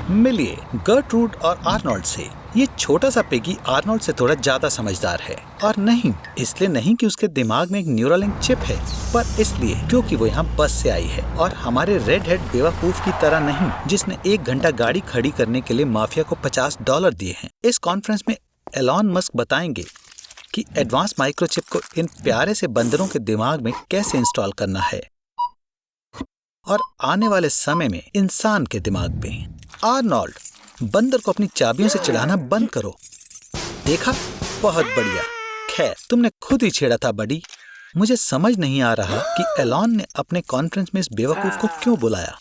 मिलिए गर्टरूड और आर्नोल्ड से। ये छोटा सा पिगी आर्नोल्ड से थोड़ा ज्यादा समझदार है, और नहीं इसलिए नहीं कि उसके दिमाग में एक न्यूरालिंक चिप है, पर इसलिए क्योंकि वो यहाँ बस से आई है और हमारे रेड हेड बेवकूफ की तरह नहीं जिसने 1 घंटा गाड़ी खड़ी करने के लिए माफिया को $50 दिए हैं। इस कॉन्फ्रेंस में एलॉन मस्क बताएंगे कि एडवांस माइक्रोचिप को इन प्यारे से बंदरों के दिमाग में कैसे इंस्टॉल करना है और आने वाले समय में इंसान के दिमाग में। आर्नोल्ड, बंदर को अपनी चाबियों से चिढ़ाना बंद करो। देखा, बहुत बढ़िया। खैर, तुमने खुद ही छेड़ा था बडी। मुझे समझ नहीं आ रहा कि एलॉन ने अपने कॉन्फ्रेंस में इस बेवकूफ को क्यों बुलाया।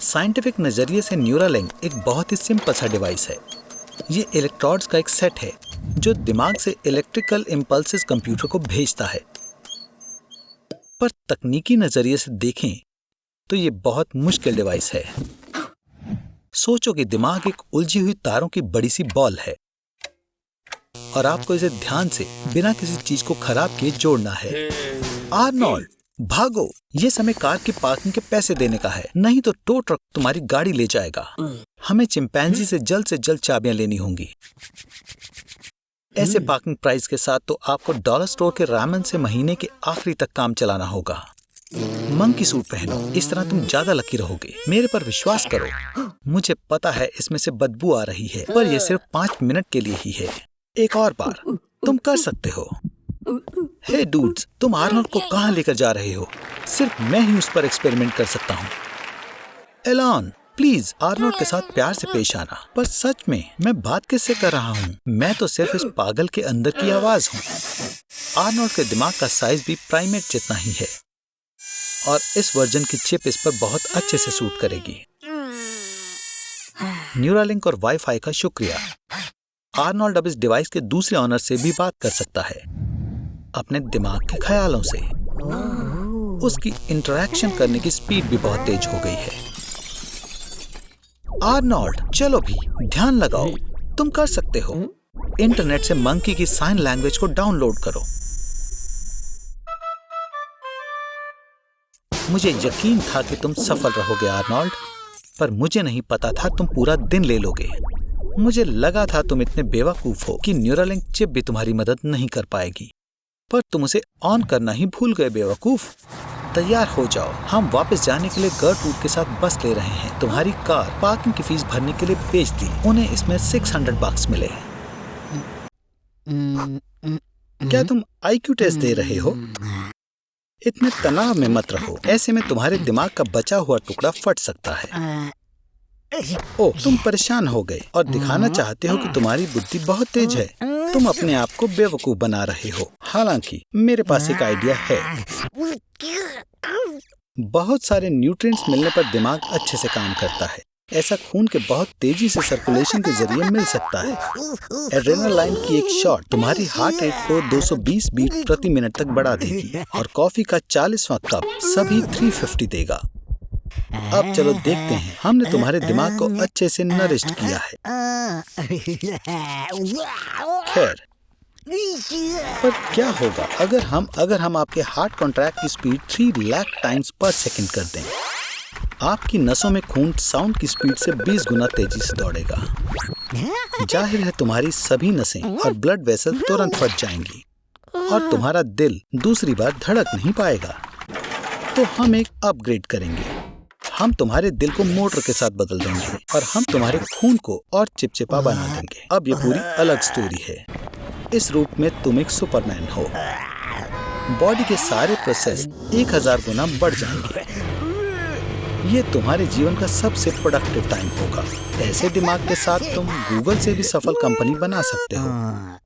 साइंटिफिक नजरिए से न्यूरालिंक एक बहुत ही सिंपल सा डिवाइस है। ये इलेक्ट्रोड्स का एक सेट है जो दिमाग से इलेक्ट्रिकल इम्पल्सेस कंप्यूटर को भेजता है। पर तकनीकी नजरिए से देखें तो ये बहुत मुश्किल डिवाइस है। सोचो कि दिमाग एक उलझी हुई तारों की बड़ी सी बॉल है और आपको इसे ध्यान से बिना किसी चीज को खराब किए जोड़ना है। आर्नोल्ड, भागो, ये समय कार की पार्किंग के पैसे देने का है, नहीं तो टो ट्रक तुम्हारी गाड़ी ले जाएगा। हमें चिंपैंजी से जल्द चाबियां लेनी होंगी। ऐसे पार्किंग प्राइस के साथ तो आपको डॉलर स्टोर के रामेन से महीने के आखिरी तक काम चलाना होगा। मंकी सूट पहनो, इस तरह तुम ज्यादा लकी रहोगे। मेरे पर विश्वास करो। मुझे पता है इसमें से बदबू आ रही है, पर यह सिर्फ 5 मिनट के लिए ही है। एक और बार, तुम कर सकते हो। हे डूड्स, तुम आर्नोल्ड को कहाँ लेकर जा रहे हो? सिर्फ मैं ही उस पर एक्सपेरिमेंट कर सकता हूँ। एलॉन, प्लीज आर्नोल्ड के साथ प्यार से पेश आना। पर सच में मैं बात किससे कर रहा हूँ? मैं तो सिर्फ इस पागल के अंदर की आवाज हूँ। आर्नोल्ड के दिमाग का साइज भी प्राइमेट जितना ही है और इस वर्जन की चिप इस पर बहुत अच्छे से सूट करेगी। न्यूरालिंक और वाईफाई का शुक्रिया। आर्नोल्ड अब इस डिवाइस के दूसरे ऑनर से भी बात कर सकता है, अपने दिमाग के ख्यालों से। उसकी इंटरैक्शन करने की स्पीड भी बहुत तेज हो गई है। आर्नोल्ड, चलो भी, ध्यान लगाओ, तुम कर सकते हो। इंटरनेट से मंकी की साइन लैंग्वेज को डाउनलोड करो। मुझे यकीन था कि तुम सफल रहोगे आर्नोल्ड, पर मुझे नहीं पता था तुम पूरा दिन ले लोगे। मुझे लगा था तुम इतने बेवकूफ हो कि न्यूरालिंक चिप भी तुम्हारी मदद नहीं कर पाएगी, पर तुम उसे ऑन करना ही भूल गए बेवकूफ। तैयार हो जाओ, हम वापस जाने के लिए गर्टरूड के साथ बस ले रहे हैं। तुम्हारी कार पार्किंग की फीस भरने के लिए बेच दी, उन्हें इसमें $600 मिले। क्या तुम IQ टेस्ट दे रहे हो? इतने तनाव में मत रहो, ऐसे में तुम्हारे दिमाग का बचा हुआ टुकड़ा फट सकता है। ओह, तुम परेशान हो गए और दिखाना चाहते हो कि तुम्हारी बुद्धि बहुत तेज है। तुम अपने आप को बेवकूफ बना रहे हो। हालांकि मेरे पास एक आइडिया है। बहुत सारे न्यूट्रिएंट्स मिलने पर दिमाग अच्छे से काम करता है। ऐसा खून के बहुत तेजी से सर्कुलेशन के जरिए मिल सकता है। एड्रेनालाइन की एक शॉट तुम्हारी हार्ट रेट को 220 बीट प्रति मिनट तक बढ़ा देगी और कॉफी का 40वां कप सभी 350 देगा। अब चलो देखते हैं, हमने तुम्हारे दिमाग को अच्छे से नरिश्ड किया है। खैर, पर क्या होगा अगर हम आपके हार्ट कॉन्ट्रैक्ट की स्पीड 3 लाख टाइम्स पर सेकंड कर दें? आपकी नसों में खून साउंड की स्पीड से 20 गुना तेजी से दौड़ेगा। जाहिर है तुम्हारी सभी नसें और ब्लड वेसल तुरंत फट जाएंगी और तुम्हारा दिल दूसरी बार धड़क नहीं पाएगा। तो हम एक अपग्रेड करेंगे। हम तुम्हारे दिल को मोटर के साथ बदल देंगे और हम तुम्हारे खून को और चिपचिपा बना देंगे। अब ये पूरी अलग स्टोरी है। इस रूप में तुम एक सुपरमैन हो। बॉडी के सारे प्रोसेस 1000 गुना बढ़ जाएंगे। ये तुम्हारे जीवन का सबसे प्रोडक्टिव टाइम होगा। ऐसे दिमाग के साथ तुम गूगल से भी सफल कंपनी बना सकते हो,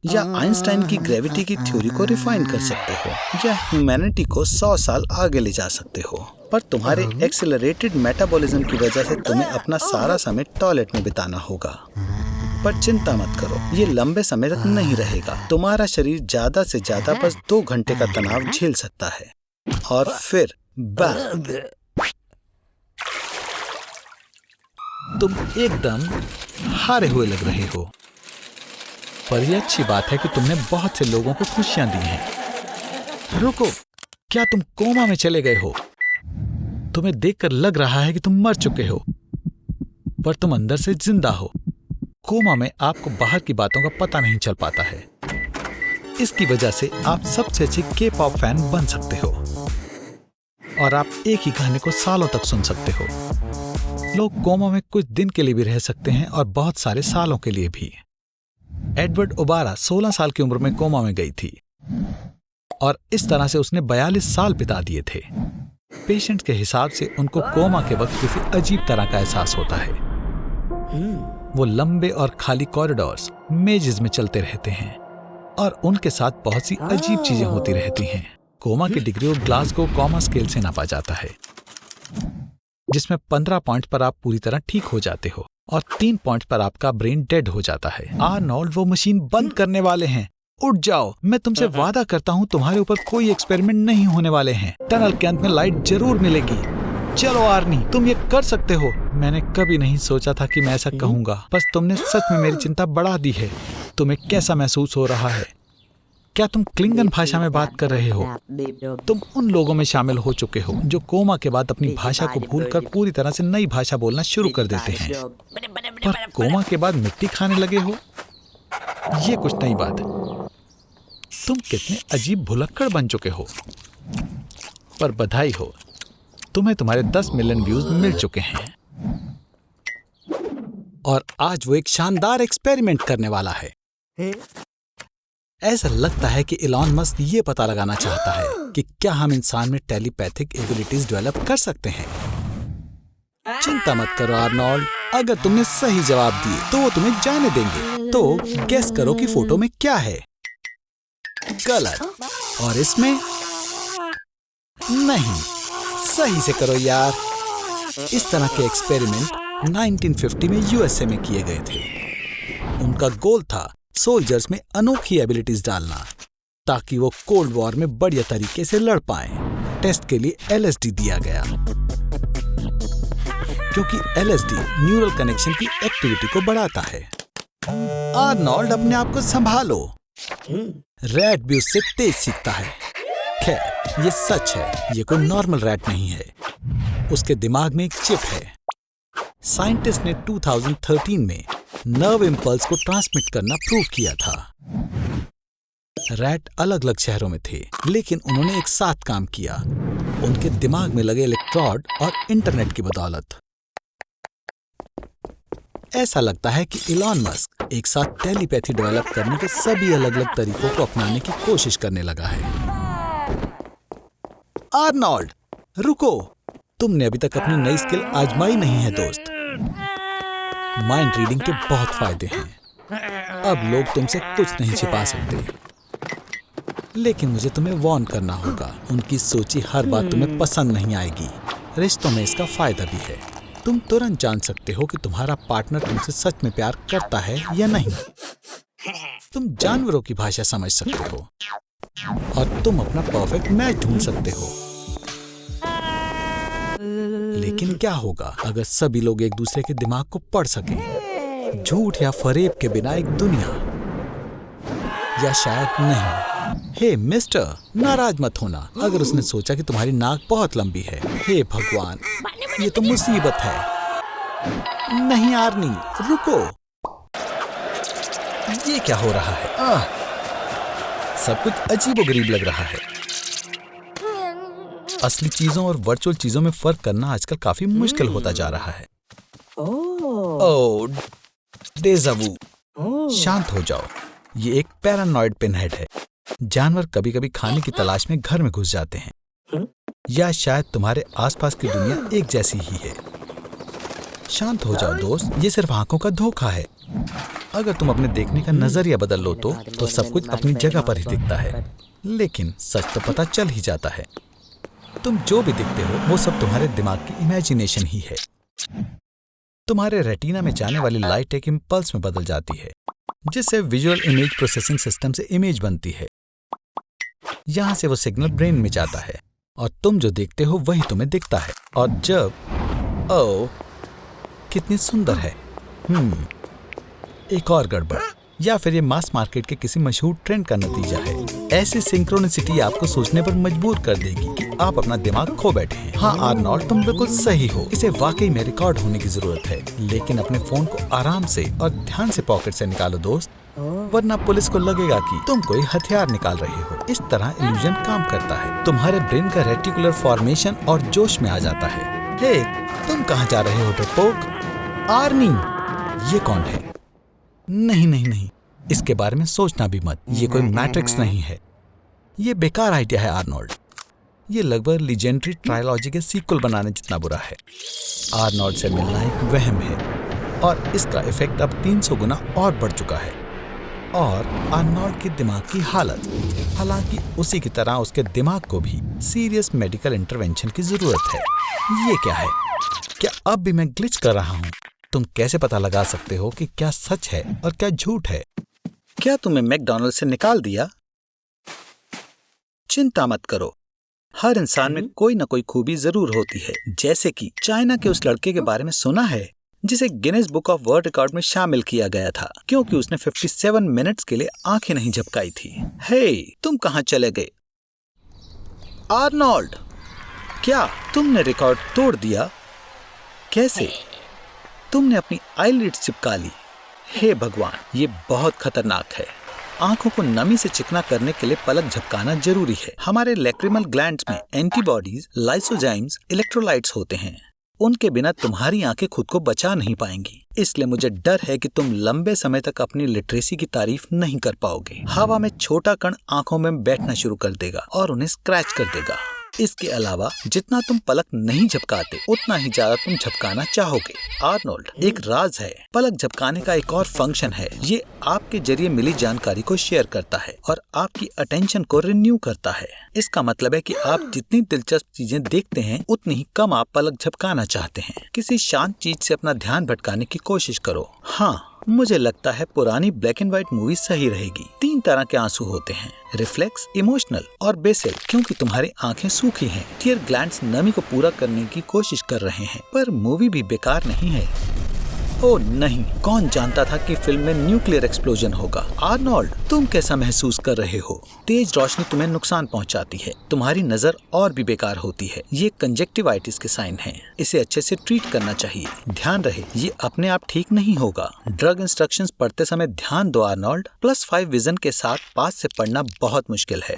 या आइंस्टाइन की ग्रेविटी की थ्योरी को रिफाइन कर सकते हो, या ह्यूमैनिटी को 100 साल आगे ले जा सकते हो। पर तुम्हारे एक्सेलरेटेड मेटाबॉलिज्म की वजह से तुम्हें अपना सारा समय टॉयलेट में बिताना होगा। पर चिंता मत करो, ये लंबे समय तक नहीं रहेगा। तुम्हारा शरीर ज्यादा से ज्यादा बस 2 घंटे का तनाव झेल सकता है और फिर तुम एकदम हारे हुए लग रहे हो। पर यह अच्छी बात है कि तुमने बहुत से लोगों को खुशियां दी हैं। रुको, क्या तुम कोमा में चले गए हो? तुम्हें देखकर लग रहा है कि तुम मर चुके हो। पर तुम अंदर से जिंदा हो। कोमा में आपको बाहर की बातों का पता नहीं चल पाता है। इसकी वजह से आप सबसे अच्छे के-पॉप फैन बन सकते हो और आप एक ही गाने को सालों तक सुन सकते हो। लोग कोमा में कुछ दिन के लिए भी रह सकते हैं और बहुत सारे सालों के लिए भी। एडवर्ड ओबारा 16 साल की उम्र में कोमा में गई थी और इस तरह से उसने 42 साल बिता दिए थे। पेशेंट के हिसाब से उनको कोमा के वक्त किसी अजीब तरह का एहसास होता है। वो लंबे और खाली कॉरिडोर्स, मेजेस में चलते रहते हैं और उनके साथ बहुत सी अजीब चीजें होती रहती हैं। कोमा की डिग्री को ग्लासगो कोमा स्केल से नापा जाता है, जिसमें 15 पॉइंट पर आप पूरी तरह ठीक हो जाते हो और 3 पॉइंट पर आपका ब्रेन डेड हो जाता है। आर्नोल्ड, वो मशीन बंद करने वाले हैं। उठ जाओ, मैं तुमसे वादा करता हूँ तुम्हारे ऊपर कोई एक्सपेरिमेंट नहीं होने वाले हैं। टनल के अंत में लाइट जरूर मिलेगी। चलो आर्नी, तुम ये कर सकते हो। मैंने कभी नहीं सोचा था कि मैं ऐसा कहूंगा, बस तुमने सच में मेरी चिंता बढ़ा दी है। तुम्हें कैसा महसूस हो रहा है? क्या तुम क्लिंगन भाषा में बात कर रहे हो? तुम उन लोगों में शामिल हो चुके हो जो कोमा के बाद अपनी भाषा को भूलकर पूरी तरह से नई भाषा बोलना शुरू कर देते हैं। पर कोमा के बाद मिट्टी खाने लगे हो? ये कुछ नई बात है। तुम कितने अजीब भुलक्कड़ बन चुके हो। पर बधाई हो, तुम्हें तुम्हारे 10 मिलियन व्यूज मिल चुके हैं और आज वो एक शानदार एक्सपेरिमेंट करने वाला है। ऐसा लगता है कि इलॉन मस्क ये पता लगाना चाहता है कि क्या हम इंसान में टेलीपैथिक एबिलिटीज डेवलप कर सकते हैं। चिंता मत करो आर्नोल्ड, अगर तुमने सही जवाब दिए तो वो तुम्हें जाने देंगे। तो गेस करो कि फोटो में क्या है। गलत। और इसमें नहीं। सही से करो यार। इस तरह के एक्सपेरिमेंट 1950 में यूएसए में किए गए थे। उनका गोल था सोल्जर्स में अनोखी एबिलिटीज डालना ताकि वो कोल्ड वॉर में बढ़िया तरीके से लड़ पाएं। टेस्ट के लिए एलएसडी दिया गया क्योंकि एलएसडी न्यूरल कनेक्शन की एक्टिविटी को बढ़ाता है। आर्नोल्ड, अपने आप को संभालो। रैट भी उससे तेज सीखता है। खैर, ये सच है, ये कोई नॉर्मल रैट नहीं है। उसके दिमाग में एक चिप है। साइंटिस्ट ने 2013 में नर्व इम्पल्स को ट्रांसमिट करना प्रूव किया था। रैट अलग अलग शहरों में थे, लेकिन उन्होंने एक साथ काम किया, उनके दिमाग में लगे इलेक्ट्रोड और इंटरनेट की बदौलत। ऐसा लगता है कि इलॉन मस्क एक साथ टेलीपैथी डेवलप करने के सभी अलग अलग तरीकों को अपनाने की कोशिश करने लगा है। आर्नोल्ड, रुको, तुमने अभी तक अपनी नई स्किल आजमाई नहीं है दोस्त। माइंड रीडिंग के बहुत फायदे हैं। अब लोग तुमसे कुछ नहीं छिपा सकते, लेकिन मुझे तुम्हें वार्न करना होगा। उनकी सोची हर बात तुम्हें पसंद नहीं आएगी। रिश्तों में इसका फायदा भी है। तुम तुरंत जान सकते हो कि तुम्हारा पार्टनर तुमसे सच में प्यार करता है या नहीं। तुम जानवरों की भाषा समझ सकते हो और तुम अपना परफेक्ट मैच ढूंढ सकते हो। लेकिन क्या होगा अगर सभी लोग एक दूसरे के दिमाग को पढ़ सकें? झूठ या फरेब के बिना एक दुनिया, या शायद नहीं। हे मिस्टर, नाराज मत होना अगर उसने सोचा कि तुम्हारी नाक बहुत लंबी है। हे भगवान, ये तो मुसीबत है। नहीं आर्नी, रुको, ये क्या हो रहा है? सब कुछ अजीबोगरीब लग रहा है। असली चीजों और वर्चुअल चीजों में फर्क करना आजकल काफी मुश्किल होता जा रहा है। ओह, डेजा वू। शांत हो जाओ। ये एक पैरानॉइड पिनहेड है। जानवर कभी कभी खाने की तलाश में घर में घुस जाते हैं, या शायद तुम्हारे आसपास की दुनिया एक जैसी ही है। शांत हो जाओ दोस्त, ये सिर्फ आंखों का धोखा है। अगर तुम अपने देखने का नजरिया बदल लो तो सब कुछ अपनी जगह पर ही दिखता है, लेकिन सच तो पता चल ही जाता है। तुम जो भी दिखते हो वो सब तुम्हारे दिमाग की इमेजिनेशन ही है। तुम्हारे रेटिना में जाने वाली लाइट एक इम्पल्स में बदल जाती है, जिससे विजुअल इमेज प्रोसेसिंग सिस्टम से इमेज बनती है। यहाँ से वो सिग्नल ब्रेन में जाता है और तुम जो देखते हो वही तुम्हें दिखता है। और जब ओह, कितनी सुंदर है। एक और गड़बड़, या फिर ये मास मार्केट के किसी मशहूर ट्रेंड का नतीजा है। ऐसी सिंक्रोनिसिटी आपको सोचने पर मजबूर कर देगी कि आप अपना दिमाग खो बैठे हैं। हाँ आर्नोल्ड, तुम बिल्कुल सही हो। इसे वाकई में रिकॉर्ड होने की जरूरत है, लेकिन अपने फोन को आराम से और ध्यान से पॉकेट से निकालो दोस्त, वरना पुलिस को लगेगा कि तुम कोई हथियार निकाल रहे हो। इस तरह इल्यूजन काम करता है। तुम्हारे ब्रेन का रेटिकुलर फॉर्मेशन और जोश में आ जाता है। हे, तुम कहाँ जा रहे हो डरपोक? आर्नी, ये कौन है? नहीं नहीं नहीं, इसके बारे में सोचना भी मत। ये कोई मैट्रिक्स नहीं है। ये बेकार आइडिया है आर्नोल्ड। ये लगभग लीजेंडरी ट्रायलॉजी के सीक्वल बनाने जितना बुरा है। आर्नोल्ड से मिलना एक वहम है और इसका इफेक्ट अब 300 गुना और बढ़ चुका है। और आर्नोल्ड के दिमाग की हालत, हालांकि उसी की तरह उसके दिमाग को भी सीरियस मेडिकल इंटरवेंशन की जरूरत है। ये क्या है? क्या अब भी मैं ग्लिच कर रहा हूँ? तुम कैसे पता लगा सकते हो कि क्या सच है और क्या झूठ है? क्या तुम्हें मैकडॉनल्ड से निकाल दिया? चिंता मत करो, हर इंसान में कोई न कोई खूबी जरूर होती है। जैसे कि चाइना के उस लड़के के बारे में सुना है जिसे Guinness book of world record में शामिल किया गया था क्योंकि उसने 57 मिनट्स के लिए आंखें नहीं झपकाई थी। हे, तुम कहाँ चले गए? आर्नोल्ड, क्या तुमने रिकॉर्ड तोड़ दिया? कैसे? तुमने अपनी आईलिड्स चिपका ली। हे भगवान, ये बहुत खतरनाक है। आंखों को नमी से चिकना करने के लिए पलक झपकाना जरूरी है। हमारे लैक्रिमल ग्लैंड्स में एंटीबॉडीज, लाइसोजाइम्स, इलेक्ट्रोलाइट्स होते हैं। उनके बिना तुम्हारी आंखें खुद को बचा नहीं पाएंगी। इसलिए मुझे डर है कि तुम लंबे समय तक अपनी लिटरेसी की तारीफ नहीं कर पाओगे। हवा में छोटा कण आंखों में बैठना शुरू कर देगा और उन्हें स्क्रैच कर देगा। इसके अलावा जितना तुम पलक नहीं झपकाते उतना ही ज्यादा तुम झपकाना चाहोगे। आर्नोल्ड, एक राज है। पलक झपकाने का एक और फंक्शन है। ये आपके जरिए मिली जानकारी को शेयर करता है और आपकी अटेंशन को रिन्यू करता है। इसका मतलब है कि आप जितनी दिलचस्प चीजें देखते हैं उतनी ही कम आप पलक झपकाना चाहते हैं। किसी शांत चीज से अपना ध्यान भटकाने की कोशिश करो। हाँ, मुझे लगता है पुरानी ब्लैक एंड व्हाइट मूवी सही रहेगी। 3 तरह के आंसू होते हैं, रिफ्लेक्स, इमोशनल और बेसल। क्योंकि तुम्हारी आंखें सूखी हैं, टीयर ग्लैंड्स नमी को पूरा करने की कोशिश कर रहे हैं। पर मूवी भी बेकार नहीं है। ओह नहीं, कौन जानता था कि फिल्म में न्यूक्लियर एक्सप्लोजन होगा। आर्नोल्ड, तुम कैसा महसूस कर रहे हो? तेज रोशनी तुम्हें नुकसान पहुंचाती है, तुम्हारी नजर और भी बेकार होती है। ये कंजक्टिवाइटिस के साइन हैं। इसे अच्छे से ट्रीट करना चाहिए। ध्यान रहे, ये अपने आप ठीक नहीं होगा। ड्रग इंस्ट्रक्शंस पढ़ते समय ध्यान दो आर्नोल्ड। +5 विजन के साथ पास से पढ़ना बहुत मुश्किल है,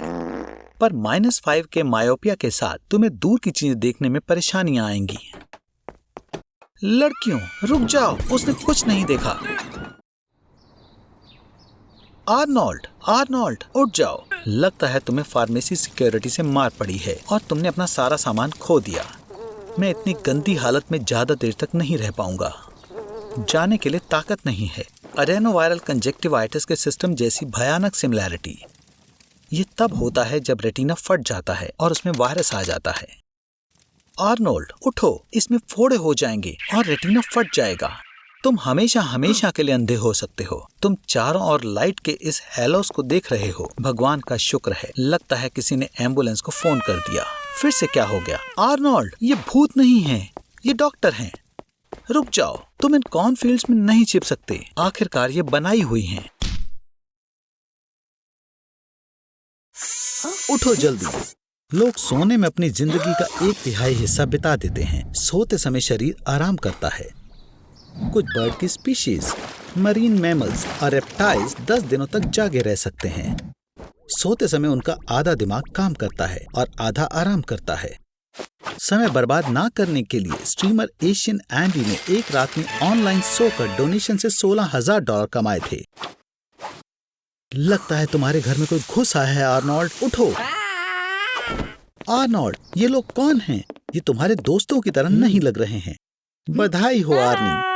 पर -5 के मायोपिया के साथ तुम्हें दूर की चीजें देखने में परेशानियां आएंगी। लड़कियों, रुक जाओ, उसने कुछ नहीं देखा। आर्नोल्ड, आर्नोल्ड, उठ जाओ। लगता है तुम्हें फार्मेसी सिक्योरिटी से मार पड़ी है और तुमने अपना सारा सामान खो दिया। मैं इतनी गंदी हालत में ज्यादा देर तक नहीं रह पाऊंगा। जाने के लिए ताकत नहीं है। एडेनोवायरल कंजक्टिवाइटिस के सिस्टम जैसी भयानक सिमिलैरिटी। ये तब होता है जब रेटिना फट जाता है और उसमें वायरस आ जाता है। आर्नोल्ड, उठो, इसमें फोड़े हो जाएंगे और रेटिना फट जाएगा। तुम हमेशा हमेशा के लिए अंधे हो सकते हो। तुम चारों ओर लाइट के इस हैलोस को देख रहे हो। भगवान का शुक्र है, लगता है किसी ने एम्बुलेंस को फोन कर दिया। फिर से क्या हो गया? आर्नोल्ड, ये भूत नहीं है, ये डॉक्टर हैं। रुक जाओ, तुम इन कॉर्नफील्ड्स में नहीं छिप सकते। आखिरकार ये बनाई हुई हैं। उठो जल्दी। लोग सोने में अपनी जिंदगी का 1/3 हिस्सा बिता देते हैं। सोते समय शरीर आराम करता है। कुछ बर्ड की स्पीशीज, मरीन मैमल्स और रेप्टाइल्स 10 दिनों तक जागे रह सकते हैं। सोते समय उनका आधा दिमाग काम करता है और आधा आराम करता है। समय बर्बाद ना करने के लिए स्ट्रीमर एशियन एंडी ने एक रात में ऑनलाइन सोकर डोनेशन से $16,000 कमाए थे। लगता है तुम्हारे घर में कोई घुस आया है। आर्नोल्ड, उठो। आर्नोल्ड, ये लोग कौन हैं? ये तुम्हारे दोस्तों की तरह नहीं लग रहे हैं। बधाई हो आर्नी,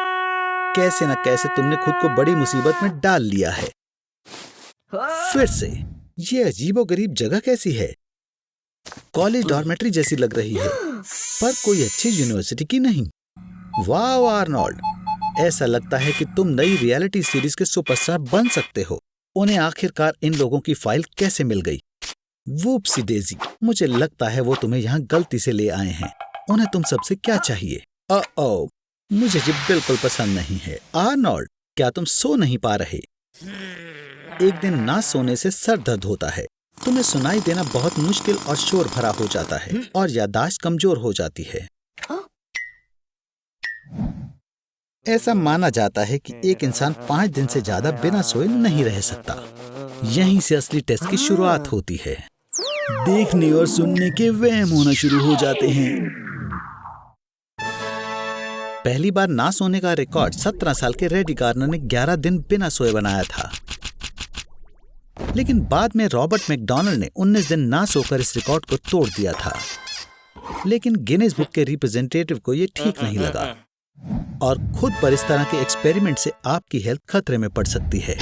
कैसे न कैसे तुमने खुद को बड़ी मुसीबत में डाल लिया है। फिर से, ये अजीबोगरीब जगह कैसी है? कॉलेज डॉर्मेट्री जैसी लग रही है, पर कोई अच्छी यूनिवर्सिटी की नहीं। वाह आर्नोल्ड, ऐसा लगता है कि तुम नई रियलिटी सीरीज के सुपरस्टार बन सकते हो। उन्हें आखिरकार इन लोगों की फाइल कैसे मिल गई? वूप्सी डेजी, मुझे लगता है वो तुम्हें यहाँ गलती से ले आए हैं। उन्हें तुम सबसे क्या चाहिए? ओ, मुझे ये बिल्कुल पसंद नहीं है। आर्नोल्ड, क्या तुम सो नहीं पा रहे? एक दिन ना सोने से सर दर्द होता है। तुम्हें सुनाई देना बहुत मुश्किल और शोर भरा हो जाता है और याददाश्त कमजोर हो जाती है। ऐसा माना जाता है कि एक इंसान 5 दिन से ज्यादा बिना सोए नहीं रह सकता। यहीं से असली टेस्ट की शुरुआत होती है। देखने और सुनने के वहम होना शुरू हो जाते हैं। पहली बार ना सोने का रिकॉर्ड 17 साल के रेडी गार्नर ने 11 दिन बिना सोए बनाया था। लेकिन बाद में रॉबर्ट मैकडॉनल्ड ने 19 दिन ना सोकर इस रिकॉर्ड को तोड़ दिया था। लेकिन गिनीज बुक के रिप्रेजेंटेटिव को यह ठीक नहीं लगा और खुद पर इस तरह के एक्सपेरिमेंट से आपकी हेल्थ खतरे में पड़ सकती है।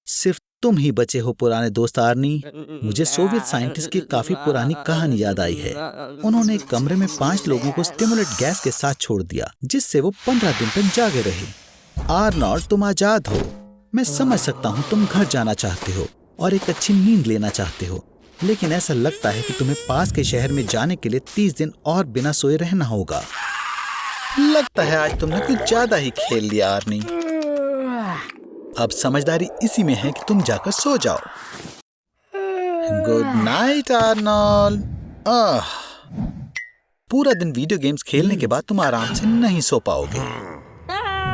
सिर्फ तुम ही बचे हो पुराने दोस्त आर्नी। मुझे सोवियत साइंटिस्ट की काफी पुरानी कहानी याद आई है। उन्होंने एक कमरे में 5 लोगों को स्टिमुलेट गैस के साथ छोड़ दिया, जिससे वो 15 दिन तक जागे रहे। आर्नोल्ड, तुम आजाद हो। मैं समझ सकता हूँ तुम घर जाना चाहते हो और एक अच्छी नींद लेना चाहते हो, लेकिन ऐसा लगता है कि तुम्हें पास के शहर में जाने के लिए 30 दिन और बिना सोए रहना होगा। लगता है आज तुमने कुछ ज्यादा ही खेल लिया आर्नी। अब समझदारी इसी में है कि तुम जाकर सो जाओ। Good night Arnold. पूरा दिन वीडियो गेम्स खेलने के बाद तुम आराम से नहीं सो पाओगे।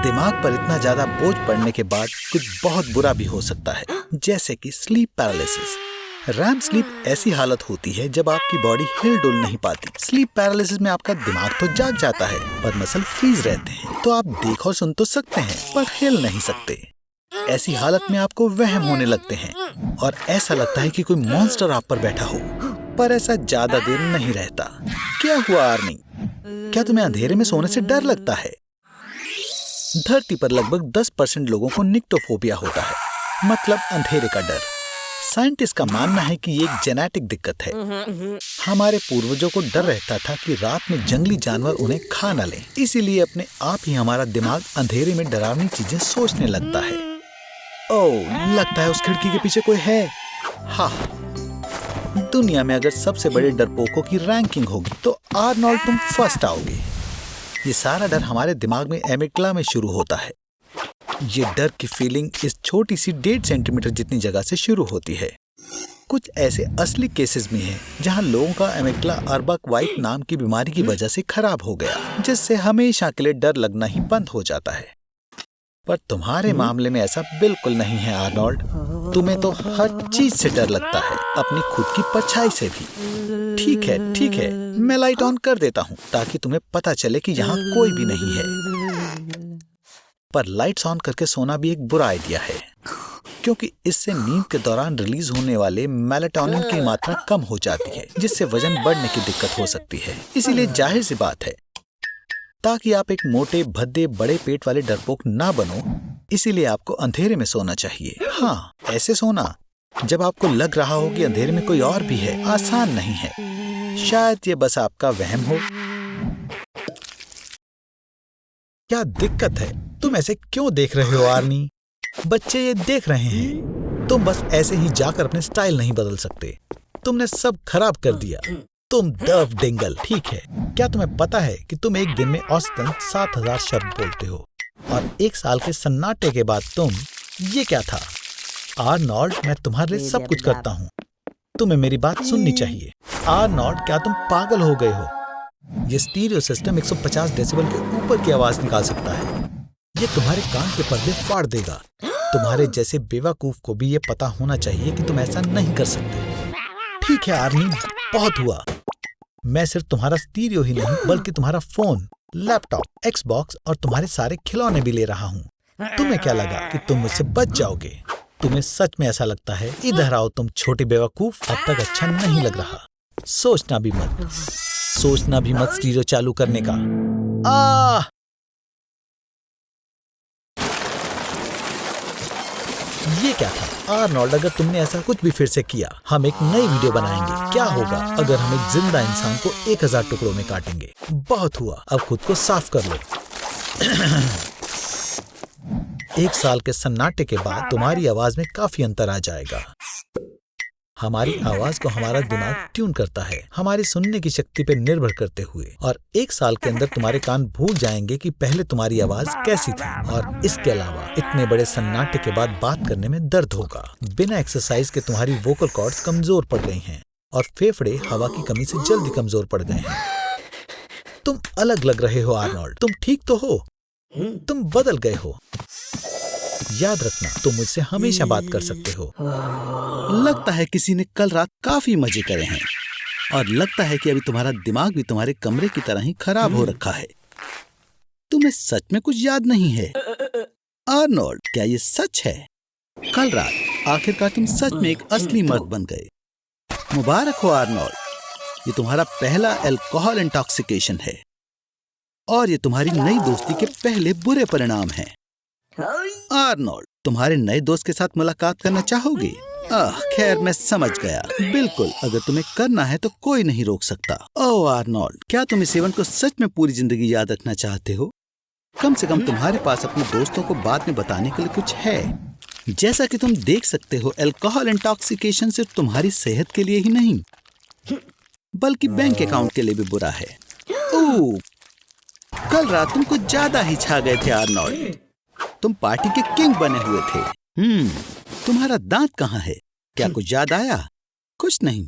दिमाग पर इतना ज्यादा बोझ पड़ने के बाद कुछ बहुत बुरा भी हो सकता है, जैसे कि स्लीप पैरालिसिस। रैम स्लीप ऐसी हालत होती है जब आपकी बॉडी हिल डुल नहीं पाती। स्लीप पैरालिसिस में आपका दिमाग तो जाग जाता है पर मसल फ्रीज रहते हैं, तो आप देख और सुन तो सकते हैं पर हिल नहीं सकते। ऐसी हालत में आपको वहम होने लगते हैं और ऐसा लगता है कि कोई मॉन्स्टर आप पर बैठा हो, पर ऐसा ज्यादा देर नहीं रहता। क्या हुआ आर्नी? क्या तुम्हें अंधेरे में सोने से डर लगता है? धरती पर लगभग 10% लोगों को निक्टोफोबिया होता है, मतलब अंधेरे का डर। साइंटिस्ट का मानना है कि ये एक जेनेटिक दिक्कत है। हमारे पूर्वजों को डर रहता था कि रात में जंगली जानवर उन्हें खा न लें, इसीलिए अपने आप ही हमारा दिमाग अंधेरे में डरावनी चीजें सोचने लगता है। ओह, लगता है उस खिड़की के पीछे कोई है। हाँ, दुनिया में अगर सबसे बड़े डरपोकों की रैंकिंग होगी तो आर्नोल्ड तुम फर्स्ट आओगे। ये सारा डर हमारे दिमाग में एमिग्डाला में शुरू होता है। ये डर की फीलिंग इस छोटी सी 1.5 सेंटीमीटर जितनी जगह से शुरू होती है। कुछ ऐसे असली केसेस भी हैं जहां लोगों का एमिग्डाला अर्बक वाइट नाम की बीमारी की वजह से खराब हो गया, जिससे हमेशा के लिए डर लगना ही बंद हो जाता है। पर तुम्हारे मामले में ऐसा बिल्कुल नहीं है आर्नोल्ड। तुम्हें तो हर चीज से डर लगता है, अपनी खुद की परछाई से भी। ठीक है, मैं लाइट ऑन कर देता हूँ ताकि तुम्हें पता चले कि यहाँ कोई भी नहीं है। पर लाइट्स ऑन करके सोना भी एक बुरा आइडिया है, क्योंकि इससे नींद के दौरान रिलीज होने वाले मेलाटोनिन की मात्रा कम हो जाती है, जिससे वजन बढ़ने की दिक्कत हो सकती है। इसीलिए जाहिर सी बात है, ताकि आप एक मोटे भद्दे बड़े पेट वाले डरपोक ना बनो, इसीलिए आपको अंधेरे में सोना चाहिए। हाँ, ऐसे सोना जब आपको लग रहा हो कि अंधेरे में कोई और भी है, आसान नहीं है। शायद ये बस आपका वहम हो। क्या दिक्कत है? तुम ऐसे क्यों देख रहे हो आर्नी? बच्चे ये देख रहे हैं। तुम बस ऐसे ही जाकर अपने स्टाइल नहीं बदल सकते। तुमने सब खराब कर दिया। तुम डर्व डिंगल। ठीक है, क्या तुम्हें पता है कि तुम एक दिन में औसतन 7000 शब्द बोलते हो और 1 साल के सन्नाटे के बाद तुम ये क्या था? आर्नोल्ड, मैं तुम्हारे लिए सब कुछ करता हूँ। तुम्हें मेरी बात सुननी चाहिए। आर्नोल्ड, क्या तुम पागल हो गए हो? ये स्टीरियो सिस्टम 150 डेसिबल के ऊपर की आवाज निकाल सकता है। ये तुम्हारे कान के पर्दे फाड़ देगा। तुम्हारे जैसे बेवकूफ को भी ये पता होना चाहिए कि तुम ऐसा नहीं कर सकते। ठीक है आर्नी, बहुत हुआ। मैं सिर्फ तुम्हारा स्टीरियो ही नहीं बल्कि तुम्हारा फोन, लैपटॉप, एक्सबॉक्स और तुम्हारे सारे खिलौने भी ले रहा हूँ। तुम्हें क्या लगा कि तुम मुझसे बच जाओगे? तुम्हें सच में ऐसा लगता है? इधर आओ तुम छोटे बेवकूफ। अब तक अच्छा नहीं लग रहा। सोचना भी मत स्टीरियो चालू करने का। ये क्या था? आर्नोल्ड, अगर तुमने ऐसा कुछ भी फिर से किया, हम एक नई वीडियो बनाएंगे। क्या होगा अगर हम एक जिंदा इंसान को 1000 टुकड़ों में काटेंगे? बहुत हुआ, अब खुद को साफ कर लो। 1 साल के सन्नाटे के बाद तुम्हारी आवाज में काफी अंतर आ जाएगा। हमारी आवाज को हमारा दिमाग ट्यून करता है, हमारी सुनने की शक्ति पर निर्भर करते हुए। और 1 साल के अंदर तुम्हारे कान भूल जाएंगे कि पहले तुम्हारी आवाज कैसी थी। और इसके अलावा इतने बड़े सन्नाटे के बाद बात करने में दर्द होगा। बिना एक्सरसाइज के तुम्हारी वोकल कॉर्ड्स कमजोर पड़ गई हैं और फेफड़े हवा की कमी से जल्दी कमजोर पड़ गए हैं। तुम अलग लग रहे हो आर्नोल्ड, तुम ठीक तो हो? तुम बदल गए हो। याद रखना, तुम मुझसे हमेशा बात कर सकते हो। लगता है किसी ने कल रात काफी मजे करे हैं और लगता है कि अभी तुम्हारा दिमाग भी तुम्हारे कमरे की तरह ही खराब हो रखा है। तुम्हें सच में कुछ याद नहीं है? आर्नोल्ड, क्या ये सच है? कल रात आखिरकार तुम सच में एक असली मर्द बन गए। मुबारक हो आर्नोल्ड, ये तुम्हारा पहला अल्कोहल इंटॉक्सिकेशन है और ये तुम्हारी नई दोस्ती के पहले बुरे परिणाम हैं। आर्नोल्ड, तुम्हारे नए दोस्त के साथ मुलाकात करना चाहोगे? खैर, मैं समझ गया। बिल्कुल, अगर तुम्हें करना है तो कोई नहीं रोक सकता। ओह आर्नोल्ड, क्या तुम इस इवेंट को सच में पूरी जिंदगी याद रखना चाहते हो? कम से कम तुम्हारे पास अपने दोस्तों को बाद में बताने के लिए कुछ है। जैसा कि तुम देख सकते हो, अल्कोहल इंटॉक्सिकेशन सिर्फ तुम्हारी सेहत के लिए ही नहीं बल्कि बैंक अकाउंट के लिए भी बुरा है। ओह, कल रात तुम कुछ ज्यादा ही छा गए थे आर्नोल्ड। तुम पार्टी के किंग बने हुए थे। तुम्हारा दांत कहाँ है? क्या कुछ याद आया? कुछ नहीं।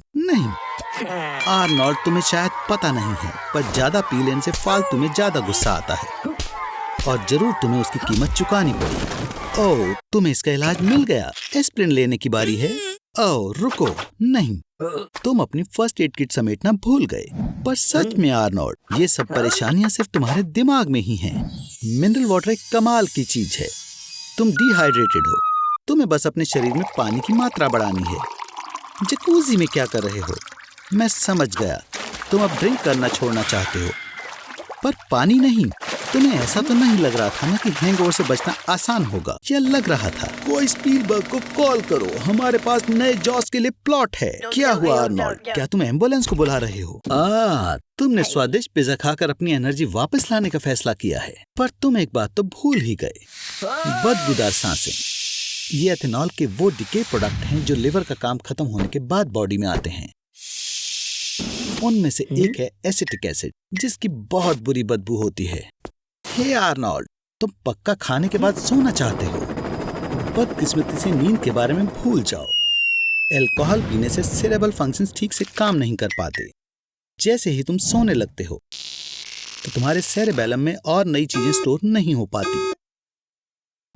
आर्नोल्ड, तुम्हें शायद पता नहीं है, पर ज्यादा पी लेने से फालतू में ज्यादा गुस्सा आता है और जरूर तुम्हें उसकी कीमत चुकानी पड़ी। ओह, तुम्हें इसका इलाज मिल गया। एस्पिरिन लेने की बारी है। ओह रुको, नहीं, तुम अपनी फर्स्ट एड किट समेटना भूल गए। पर सच में आर्नोल्ड, ये सब परेशानियां सिर्फ तुम्हारे दिमाग में ही हैं। मिनरल वाटर एक कमाल की चीज है। तुम डिहाइड्रेटेड हो, तुम्हें बस अपने शरीर में पानी की मात्रा बढ़ानी है। जकूजी में क्या कर रहे हो? मैं समझ गया, तुम अब ड्रिंक करना छोड़ना चाहते हो, पर पानी नहीं। तुम्हें ऐसा तो नहीं लग रहा था ना कि हैंगओवर से बचना आसान होगा? यह लग रहा था। कोई स्पीलबर्ग को कॉल करो, हमारे पास नए जॉस के लिए प्लॉट है। क्या हुआ आर्नोल्ड, क्या तुम एम्बुलेंस को बुला रहे हो? तुमने स्वादिष्ट पिज्जा खाकर अपनी एनर्जी वापस लाने का फैसला किया है, पर तुम एक बात तो भूल ही गए, बदबूदार सांसें। ये एथेनॉल के वो डिके प्रोडक्ट हैं जो लिवर का काम खत्म होने के बाद बॉडी में आते हैं। उनमें से एक है एसिटिक एसिड, जिसकी बहुत बुरी बदबू होती है। हे आर्नोल्ड, तुम पक्का खाने के बाद सोना चाहते हो। बदकिस्मती से नींद के बारे में भूल जाओ। अल्कोहल पीने से सेरेब्रल फंक्शंस ठीक से काम नहीं कर पाते। जैसे ही तुम सोने लगते हो तो तुम्हारे सेरेबेलम में और नई चीजें स्टोर नहीं हो पाती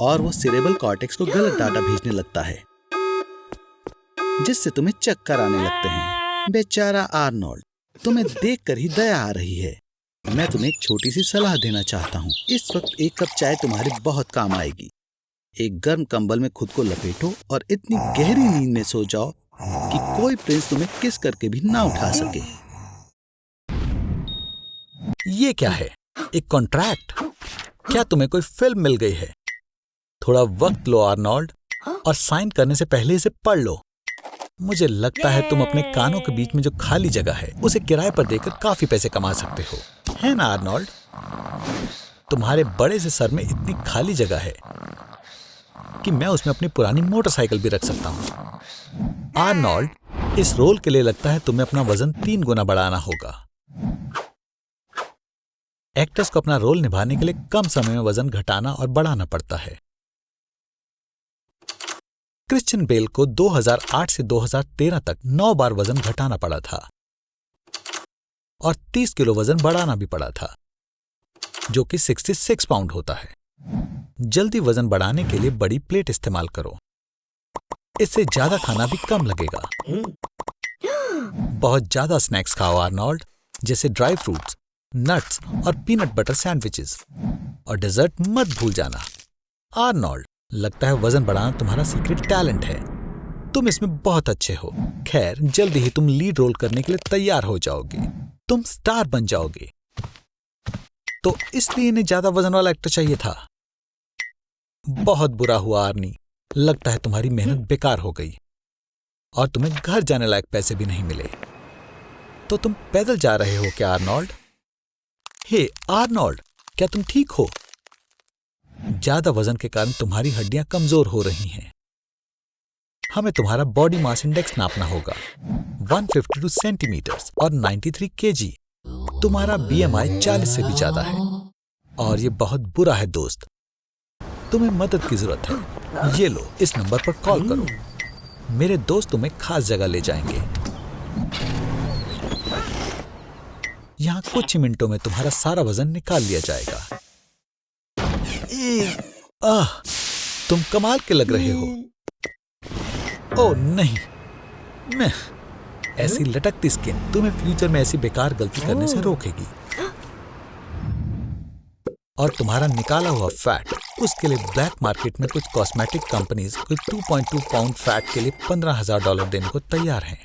और वो सेरेब्रल कॉर्टेक्स को गलत डाटा भेजने लगता है, जिससे तुम्हें चक्कर आने लगते हैं। बेचारा आर्नोल्ड, तुम्हें देखकर ही दया आ रही है। मैं तुम्हें एक छोटी सी सलाह देना चाहता हूँ। इस वक्त एक कप चाय तुम्हारे बहुत काम आएगी। एक गर्म कंबल में खुद को लपेटो और इतनी गहरी नींद में सो जाओ कि कोई प्रिंस तुम्हें किस करके भी ना उठा सके। ये क्या है? एक कॉन्ट्रैक्ट? क्या तुम्हें कोई फिल्म मिल गई है? थोड़ा वक्त लो आर्नोल्ड और साइन करने से पहले इसे पढ़ लो। मुझे लगता है तुम अपने कानों के बीच में जो खाली जगह है उसे किराए पर देकर काफी पैसे कमा सकते हो, है ना आर्नोल्ड? तुम्हारे बड़े से सर में इतनी खाली जगह है कि मैं उसमें अपनी पुरानी मोटरसाइकिल भी रख सकता हूँ। आर्नोल्ड, इस रोल के लिए लगता है तुम्हें अपना वजन 3 गुना बढ़ाना होगा। एक्टर्स को अपना रोल निभाने के लिए कम समय में वजन घटाना और बढ़ाना पड़ता है। क्रिश्चियन बेल को 2008 से 2013 तक 9 बार वजन घटाना पड़ा था और 30 किलो वजन बढ़ाना भी पड़ा था, जो कि 66 पाउंड होता है। जल्दी वजन बढ़ाने के लिए बड़ी प्लेट इस्तेमाल करो। इससे ज्यादा खाना भी कम लगेगा। बहुत ज्यादा स्नैक्स खाओ आर्नोल्ड, जैसे ड्राई फ्रूट्स, नट्स और पीनट बटर सैंडविचेस, और डेजर्ट मत भूल जाना। आर्नोल्ड, लगता है वजन बढ़ाना तुम्हारा सीक्रेट टैलेंट है। तुम इसमें बहुत अच्छे हो। खैर, जल्दी ही तुम लीड रोल करने के लिए तैयार हो जाओगे। तुम स्टार बन जाओगे। तो इसलिए इन्हें ज्यादा वजन वाला एक्टर चाहिए था। बहुत बुरा हुआ आर्नी, लगता है तुम्हारी मेहनत बेकार हो गई और तुम्हें घर जाने लायक पैसे भी नहीं मिले। तो तुम पैदल जा रहे हो क्या आर्नोल्ड? हे आर्नोल्ड, क्या तुम ठीक हो? ज्यादा वजन के कारण तुम्हारी हड्डियां कमजोर हो रही हैं। हमें तुम्हारा बॉडी मास इंडेक्स नापना होगा, 152 सेंटीमीटर्स और 93 केजी। तुम्हारा BMI 40 से भी ज्यादा है और ये बहुत बुरा है दोस्त। तुम्हें मदद की जरूरत है। ये लो, इस नंबर पर कॉल करो। मेरे दोस्त तुम्हें खास जगह ले जाएंगे। यहाँ कुछ ही मिनटों में तुम्हारा सारा वजन निकाल लिया जाएगा। तुम कमाल के लग रहे हो। ओह नहीं, मैं ऐसी लटकती स्किन तुम्हें फ्यूचर में ऐसी बेकार गलती करने से रोकेगी। और तुम्हारा निकाला हुआ फैट, उसके लिए ब्लैक मार्केट में कुछ कॉस्मेटिक कंपनीज कोई 2.2 पाउंड फैट के लिए $15,000 देने को तैयार हैं।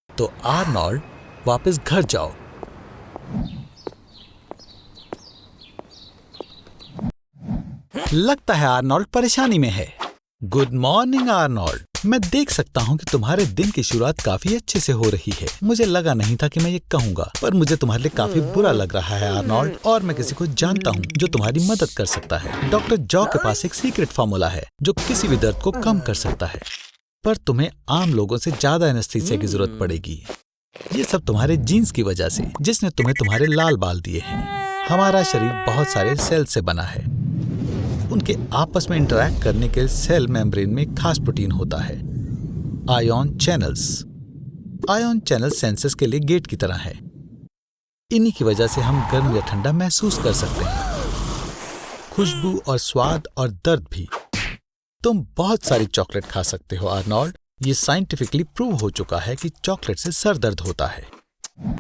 तो आर्नोल्ड, वापस घर जाओ। लगता है आर्नोल्ड परेशानी में है। Good morning Arnold. मैं देख सकता हूँ कि तुम्हारे दिन की शुरुआत काफी अच्छे से हो रही है। मुझे लगा नहीं था कि मैं ये कहूँगा, पर मुझे तुम्हारे लिए काफी बुरा लग रहा है आर्नोल्ड। और मैं किसी को जानता हूँ जो तुम्हारी मदद कर सकता है। डॉक्टर जॉ के पास एक सीक्रेट फार्मूला है जो किसी भी दर्द को कम कर सकता है, पर तुम्हें आम लोगों से ज्यादा एनेस्थीसिया की जरूरत पड़ेगी। ये सब तुम्हारे जीन्स की वजह से, जिसने तुम्हें तुम्हारे लाल बाल दिए हैं। हमारा शरीर बहुत सारे सेल से बना है। उनके आपस में इंटरैक्ट करने के सेल मेम्ब्रेन में एक खास प्रोटीन होता है, ion channels. Ion channel senses के लिए गेट की तरह है। इन्हीं की वजह से हम गर्म या ठंडा महसूस कर सकते हैं, खुशबू और स्वाद और दर्द भी। तुम बहुत सारी चॉकलेट खा सकते हो आर्नोल्ड। ये साइंटिफिकली प्रूव हो चुका है कि चॉकलेट से सर दर्द होता है।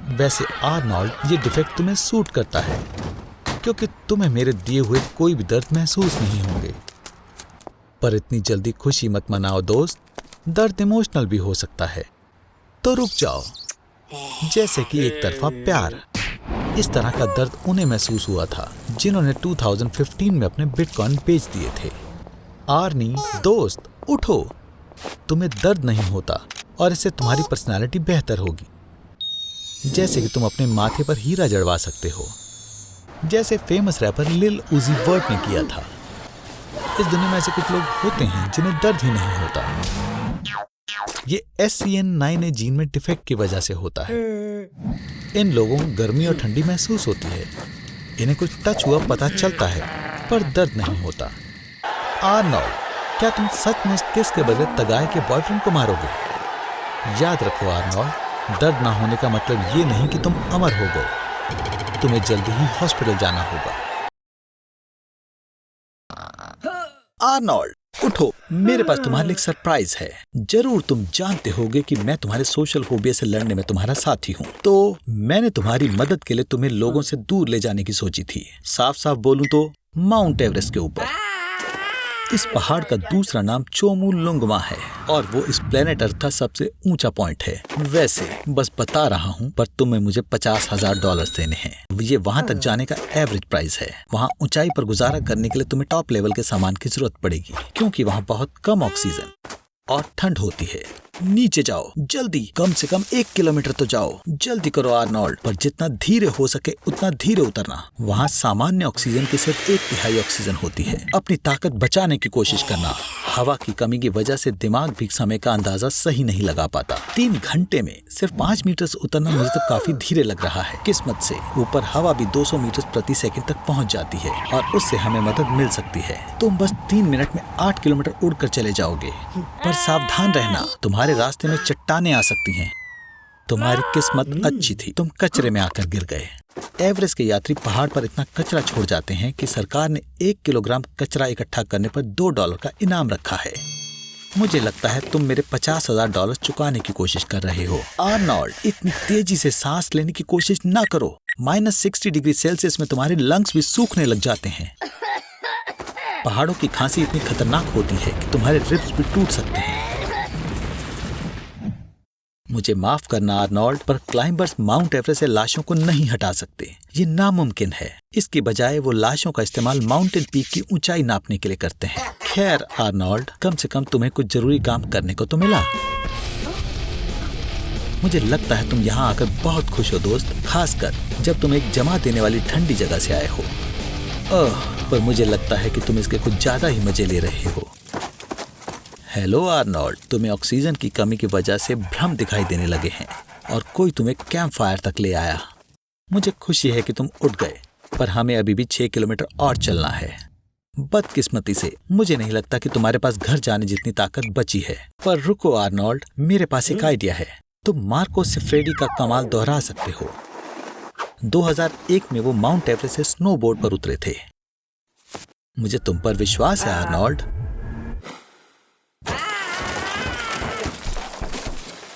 वैसे आर्नोल्ड, ये डिफेक्ट तुम्हें सूट करता है क्योंकि तुम्हें मेरे दिए हुए कोई भी दर्द महसूस नहीं होंगे। पर इतनी जल्दी खुशी मत मनाओ दोस्त, दर्द इमोशनल भी हो सकता है। तो रुक जाओ। जैसे कि एक तरफा प्यार। इस तरह का दर्द उन्हें महसूस हुआ था जिन्होंने 2015 में अपने बिटकॉइन बेच दिए थे। आर्नी दोस्त, उठो। तुम्हें दर्द नहीं होता और इससे तुम्हारी पर्सनालिटी बेहतर होगी। जैसे कि तुम अपने माथे पर हीरा जड़वा सकते हो, जैसे फेमस रैपर लिल उजी वर्ट ने किया था। इस दुनिया में ऐसे कुछ लोग होते हैं जिन्हें दर्द ही नहीं होता। ये SCN9A जीन में डिफेक्ट की वजह से होता है। इन लोगों को गर्मी और ठंडी महसूस होती है। इन्हें कुछ टच हुआ पता चलता है, पर दर्द नहीं होता। आर्नोल्ड, क्या तुम सचमुच किस के बदले तगाए के बॉयफ्रेंड को मारोगे? याद रखो आर्नोल्ड, दर्द ना होने का मतलब ये नहीं कि तुम अमर हो गए। तुम्हें जल्दी ही हॉस्पिटल जाना होगा। आर्नोल्ड, उठो। मेरे पास तुम्हारे लिए एक सरप्राइज है। जरूर तुम जानते होगे कि मैं तुम्हारे सोशल फोबिया से लड़ने में तुम्हारा साथी हूँ। तो मैंने तुम्हारी मदद के लिए तुम्हें लोगों से दूर ले जाने की सोची थी। साफ साफ बोलूं तो माउंट एवरेस्ट के ऊपर। इस पहाड़ का दूसरा नाम चोमुलुंगमा है और वो इस प्लेनेट अर्थ का सबसे ऊंचा पॉइंट है। वैसे बस बता रहा हूँ, पर तुम्हें मुझे $50,000 देने हैं। ये वहाँ तक जाने का एवरेज प्राइस है। वहाँ ऊंचाई पर गुजारा करने के लिए तुम्हें टॉप लेवल के सामान की जरूरत पड़ेगी, क्योंकि वहाँ बहुत कम ऑक्सीजन और ठंड होती है। नीचे जाओ जल्दी, कम से कम 1 किलोमीटर तो जाओ। जल्दी करो आर्नोल्ड, पर जितना धीरे हो सके उतना धीरे उतरना। वहाँ सामान्य ऑक्सीजन की सिर्फ 1/3 ऑक्सीजन होती है। अपनी ताकत बचाने की कोशिश करना। हवा की कमी की वजह से दिमाग भी समय का अंदाजा सही नहीं लगा पाता। 3 घंटे में सिर्फ 5 मीटर उतरना मुझे तो काफी धीरे लग रहा है। किस्मत से ऊपर हवा भी 200 मीटर प्रति सेकंड तक पहुँच जाती है और उससे हमें मदद मिल सकती है। तुम बस 3 मिनट में 8 किलोमीटर उड़कर चले जाओगे, पर सावधान रहना, तुम्हारे रास्ते में चट्टानें आ सकती हैं। तुम्हारी किस्मत अच्छी थी, तुम कचरे में आकर गिर गए। एवरेस्ट के यात्री पहाड़ पर इतना कचरा छोड़ जाते हैं कि सरकार ने 1 किलोग्राम कचरा इकट्ठा करने पर $2 का इनाम रखा है। मुझे लगता है तुम मेरे $50,000 चुकाने की कोशिश कर रहे हो। आर्नोल्ड, इतनी तेजी से सांस लेने की कोशिश ना करो। -60 डिग्री सेल्सियस में तुम्हारे लंग्स भी सूखने लग जाते हैं। पहाड़ों की खांसी इतनी खतरनाक होती है कि तुम्हारे रिब्स भी टूट सकते हैं। मुझे माफ करना आर्नोल्ड, पर क्लाइंबर्स माउंट एवरेस्ट से लाशों को नहीं हटा सकते। ये नामुमकिन है। इसके बजाय वो लाशों का इस्तेमाल माउंटेन पीक की ऊंचाई नापने के लिए करते हैं। खैर आर्नोल्ड, कम से कम तुम्हें कुछ जरूरी काम करने को तो मिला। मुझे लगता है तुम यहाँ आकर बहुत खुश हो दोस्त, खासकर जब तुम एक जमा देने वाली ठंडी जगह से आए हो। पर मुझे लगता है कि तुम इसके कुछ ज्यादा ही मजे ले रहे हो। हेलो आर्नोल्ड, तुम्हें ऑक्सीजन की कमी की वजह से भ्रम दिखाई देने लगे हैं और कोई तुम्हें कैंप फायर तक ले आया। मुझे खुशी है कि तुम उठ गए, पर हमें अभी भी 6 किलोमीटर और चलना है। बदकिस्मती से मुझे नहीं लगता कि तुम्हारे पास घर जाने जितनी ताकत बची है। पर रुको आर्नोल्ड, मेरे पास एक आइडिया है। तुम मार्को से फ्रेडी का कमाल दोहरा सकते हो। 2001 में वो माउंट एवरेस्ट से स्नोबोर्ड पर उतरे थे। मुझे तुम पर विश्वास है आर्नोल्ड।